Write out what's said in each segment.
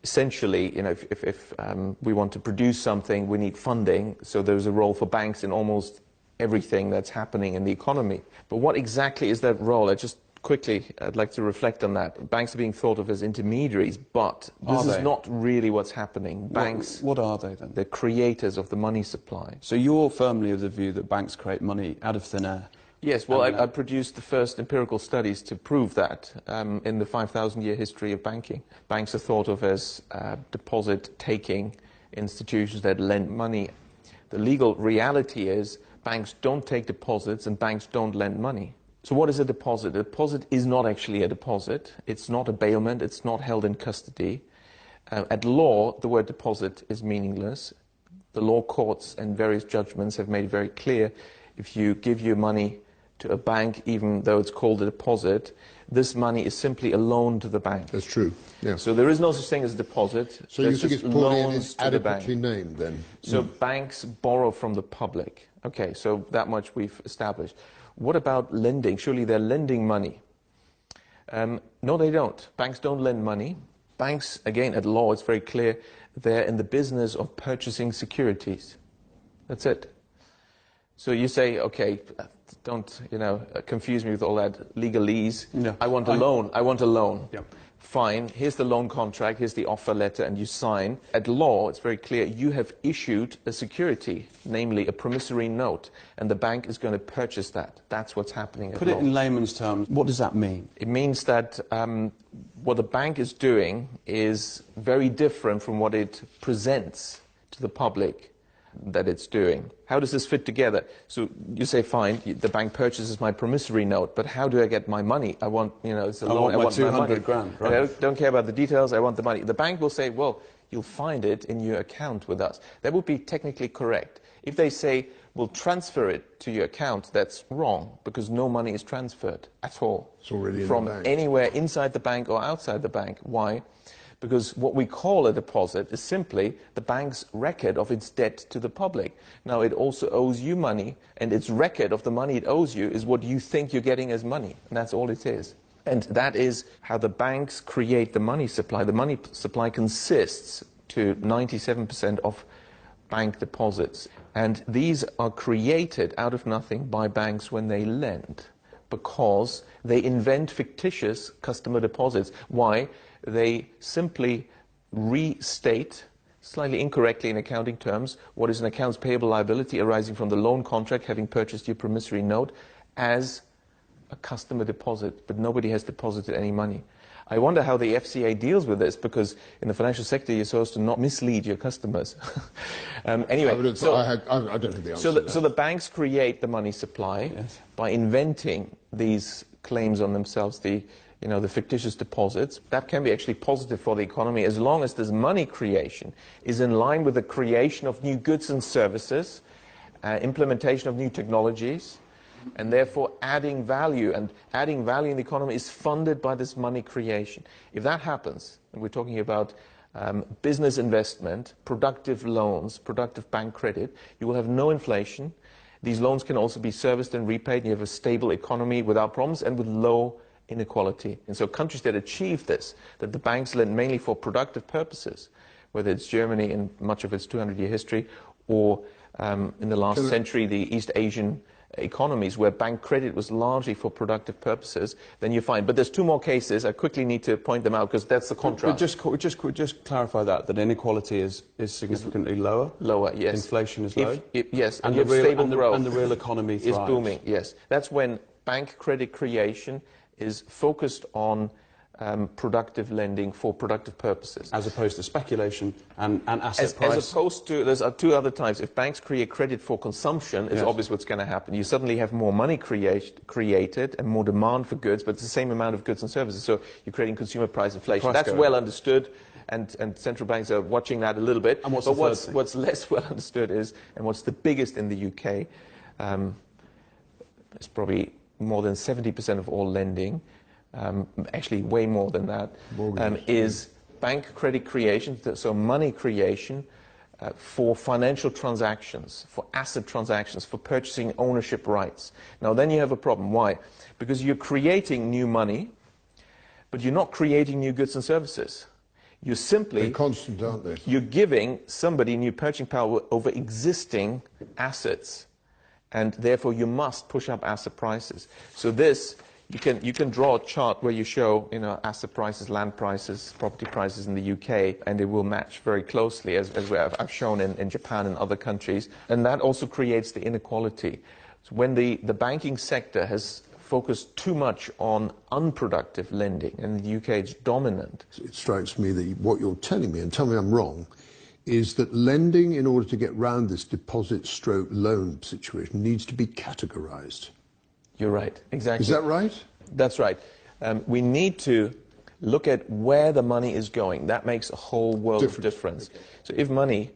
essentially, you know, if we want to produce something, we need funding, so there's a role for banks in almost everything that's happening in the economy. But what exactly is that role? I'd like to reflect on that. Banks are being thought of as intermediaries, but this is not really what's happening. Banks... What are they then? They're creators of the money supply. So you're firmly of the view that banks create money out of thin air? Yes, well, I produced the first empirical studies to prove that in the 5,000-year history of banking. Banks are thought of as deposit-taking institutions that lend money. The legal reality is banks don't take deposits and banks don't lend money. So what is a deposit? A deposit is not actually a deposit. It's not a bailment. It's not held in custody. At law, the word deposit is meaningless. The law courts and various judgments have made it very clear if you give your money to a bank, even though it's called a deposit, this money is simply a loan to the bank. That's true, yeah. So there is no such thing as a deposit. So you think it's poorly adequately named then? So banks borrow from the public. Okay, so that much we've established. What about lending? Surely they're lending money. No, they don't. Banks don't lend money. Banks, again, at law, it's very clear, they're in the business of purchasing securities. That's it. So you say, okay, don't, you know, confuse me with all that legalese. No. I want a loan. I want a loan. Yep. Fine. Here's the loan contract. Here's the offer letter, and you sign. At law, it's very clear. You have issued a security, namely a promissory note, and the bank is going to purchase that. That's what's happening at law. Put it in layman's terms. What does that mean? It means that what the bank is doing is very different from what it presents to the public that it's doing. How does this fit together? So you say, fine, the bank purchases my promissory note, but how do I get my money? I want, you know, it's a loan. I want 200 grand, right? I don't care about the details, I want the money. The bank will say, well, you'll find it in your account with us. That would be technically correct. If they say, we'll transfer it to your account, that's wrong, because no money is transferred at all. It's already in from the bank. Anywhere inside the bank or outside the bank. Why? Because what we call a deposit is simply the bank's record of its debt to the public. Now, it also owes you money, and its record of the money it owes you is what you think you're getting as money, and that's all it is. And that is how the banks create the money supply. The money supply consists to 97% of bank deposits, and these are created out of nothing by banks when they lend, because they invent fictitious customer deposits. Why? They simply restate, slightly incorrectly in accounting terms, what is an accounts payable liability arising from the loan contract having purchased your promissory note as a customer deposit, but nobody has deposited any money. I wonder how the FCA deals with this, because in the financial sector you're supposed to not mislead your customers. Anyway, I don't think the answer so the banks create the money supply by inventing these claims on themselves, the fictitious deposits. That can be actually positive for the economy as long as this money creation is in line with the creation of new goods and services, implementation of new technologies, and therefore adding value. And adding value in the economy is funded by this money creation. If that happens, and we're talking about business investment, productive loans, productive bank credit, you will have no inflation. These loans can also be serviced and repaid, and you have a stable economy without problems and with low inequality. And so countries that achieve this, that the banks lend mainly for productive purposes, whether it's Germany in much of its 200-year history, or in the last century, the East Asian economies where bank credit was largely for productive purposes, then you find. But there's two more cases. I quickly need to point them out because that's the contrast. But just clarify that inequality is significantly lower? Lower, yes. Inflation is low? Yes, and you have stable growth. And the real economy thrives. Is booming, yes. That's when bank credit creation is focused on productive lending for productive purposes. As opposed to speculation and asset price. As opposed to, there's two other types. If banks create credit for consumption, it's obvious what's going to happen. You suddenly have more money created and more demand for goods, but it's the same amount of goods and services. So you're creating consumer price inflation. That's well understood, and central banks are watching that a little bit. And what's less well understood is, and what's the biggest in the UK, it's probably more than 70% of all lending, actually way more than that, is bank credit creation, so money creation for financial transactions, for asset transactions, for purchasing ownership rights. Now then you have a problem. Why? Because you're creating new money, but you're not creating new goods and services. You're simply... They're constant, aren't they? You're giving somebody new purchasing power over existing assets, and therefore you must push up asset prices. So this, you can draw a chart where you show, you know, asset prices, land prices, property prices in the UK, and they will match very closely, as I've shown in Japan and other countries. And that also creates the inequality. So when the banking sector has focused too much on unproductive lending, and in the UK it's dominant. It strikes me that what you're telling me, and tell me I'm wrong, is that lending, in order to get round this deposit/loan situation, needs to be categorized. You're right, exactly. Is that right? That's right. We need to look at where the money is going. That makes a whole world of difference. Okay. So if money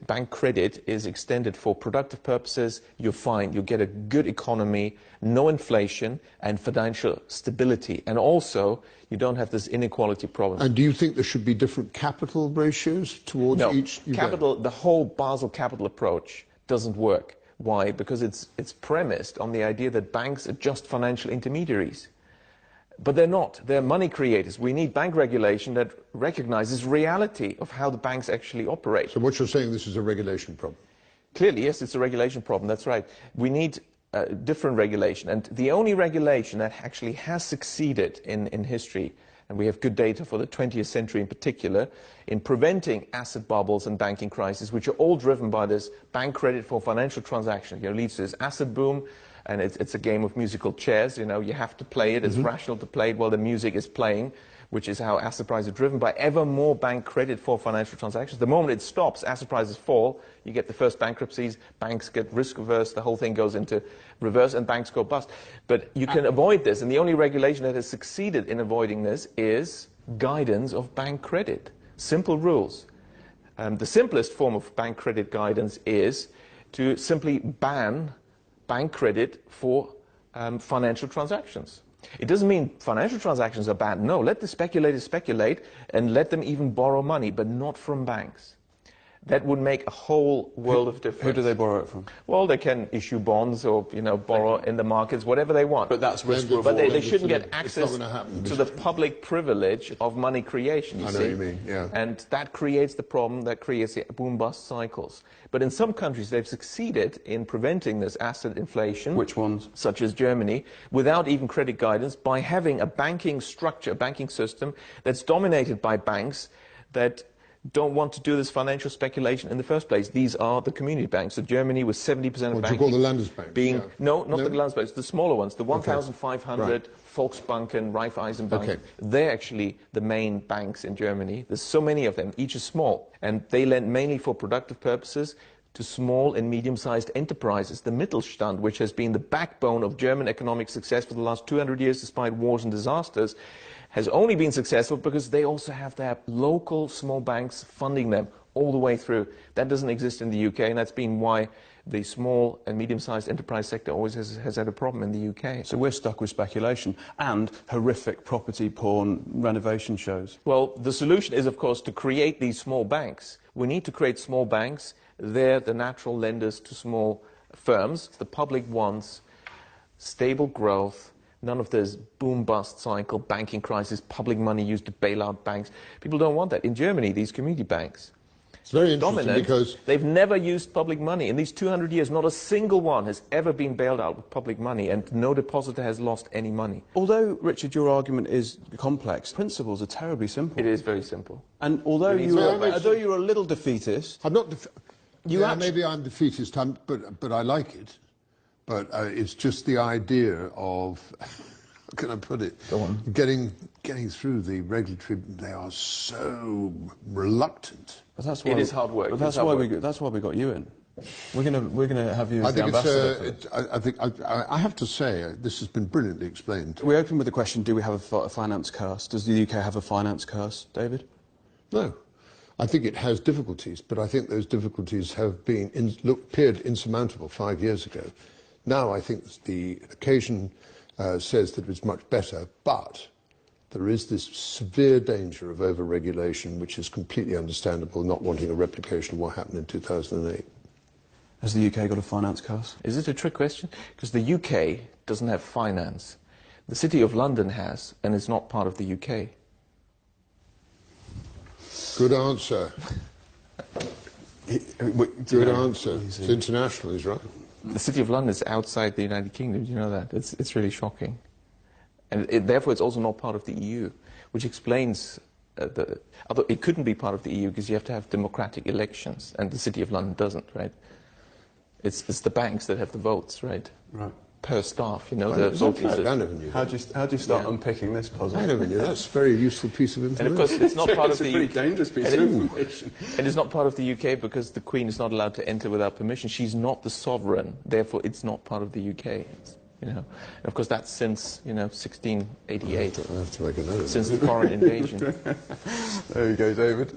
bank credit is extended for productive purposes, you're fine. You'll get a good economy, no inflation, and financial stability. And also, you don't have this inequality problem. And do you think there should be different capital ratios towards each? Capital, the whole Basel capital approach doesn't work. Why? Because it's premised on the idea that banks are just financial intermediaries. But they're not. They're money creators. We need bank regulation that recognizes reality of how the banks actually operate. So what you're saying, this is a regulation problem? Clearly, yes, it's a regulation problem. That's right. We need different regulation. And the only regulation that actually has succeeded in history, and we have good data for the 20th century in particular, in preventing asset bubbles and banking crises, which are all driven by this bank credit for financial transactions. You know, leads to this asset boom. And it's a game of musical chairs, you know, you have to play it, it's rational to play it while the music is playing, which is how asset prices are driven by ever more bank credit for financial transactions. The moment it stops, asset prices fall, you get the first bankruptcies, banks get risk averse, the whole thing goes into reverse and banks go bust. But you can avoid this, and the only regulation that has succeeded in avoiding this is guidance of bank credit. Simple rules. The simplest form of bank credit guidance is to simply ban bank credit for financial transactions. It doesn't mean financial transactions are bad. No, let the speculators speculate and let them even borrow money, but not from banks. That would make a whole world of difference. Who do they borrow it from? Well, they can issue bonds or, you know, borrow in the markets, whatever they want. But that's risk reward. But they shouldn't get access to the public privilege of money creation, you see. I know what you mean, yeah. And that creates the problem, that creates the boom-bust cycles. But in some countries, they've succeeded in preventing this asset inflation. Which ones? Such as Germany, without even credit guidance, by having a banking structure, a banking system that's dominated by banks that don't want to do this financial speculation in the first place. These are the community banks. So Germany was 70% of banking. What do you call the Landesbanks? Being, no, not the Landesbanks, the smaller ones, the 1,500 Volksbanken, Raiffeisenbank. Okay. They're actually the main banks in Germany. There's so many of them, each is small. And they lend mainly for productive purposes to small and medium-sized enterprises. The Mittelstand, which has been the backbone of German economic success for the last 200 years despite wars and disasters, has only been successful because they also have their local small banks funding them all the way through. That doesn't exist in the UK, and that's been why the small and medium-sized enterprise sector always has had a problem in the UK. So we're stuck with speculation and horrific property porn renovation shows. Well, the solution is, of course, to create these small banks. We need to create small banks. They're the natural lenders to small firms. The public wants stable growth, none of this boom-bust cycle, banking crisis, public money used to bail out banks. People don't want that. In Germany, these community banks, it's very interesting because they've never used public money. In these 200 years, not a single one has ever been bailed out with public money, and no depositor has lost any money. Although, Richard, your argument is complex, principles are terribly simple. It is very simple. And although you're a little defeatist... I'm not maybe I'm defeatist, but I like it. But it's just the idea of, how can I put it? Go on. Getting through the regulatory. They are so reluctant. But that's why it is hard work. But that's why we got you in. We're gonna have you as the ambassador. I have to say this has been brilliantly explained. We open with the question: do we have a finance curse? Does the UK have a finance curse, David? No. I think it has difficulties, but I think those difficulties have appeared insurmountable 5 years ago. Now I think the occasion says that it's much better, but there is this severe danger of over-regulation, which is completely understandable, not wanting a replication of what happened in 2008. Has the UK got a finance curse? Is it a trick question? Because the UK doesn't have finance. The City of London has, and it's not part of the UK. Good answer. Good answer. It's international, he's right. The City of London is outside the United Kingdom. Do you know that? It's really shocking. And therefore, it's also not part of the EU, which explains although it couldn't be part of the EU because you have to have democratic elections, and the City of London doesn't, right? It's the banks that have the votes, right? Right. Per staff, you know, I the never voting system. knew How that. do you start unpicking this puzzle? I never knew that. That's a very useful piece of And information. of course, it's not part of It's a the pretty UK. dangerous piece of information. And it's not part of the UK because the Queen is not allowed to enter without permission. She's not the sovereign, therefore it's not part of the UK. You know, and of course that's since 1688. I have to make a note of that. Since the foreign invasion. There you go, David.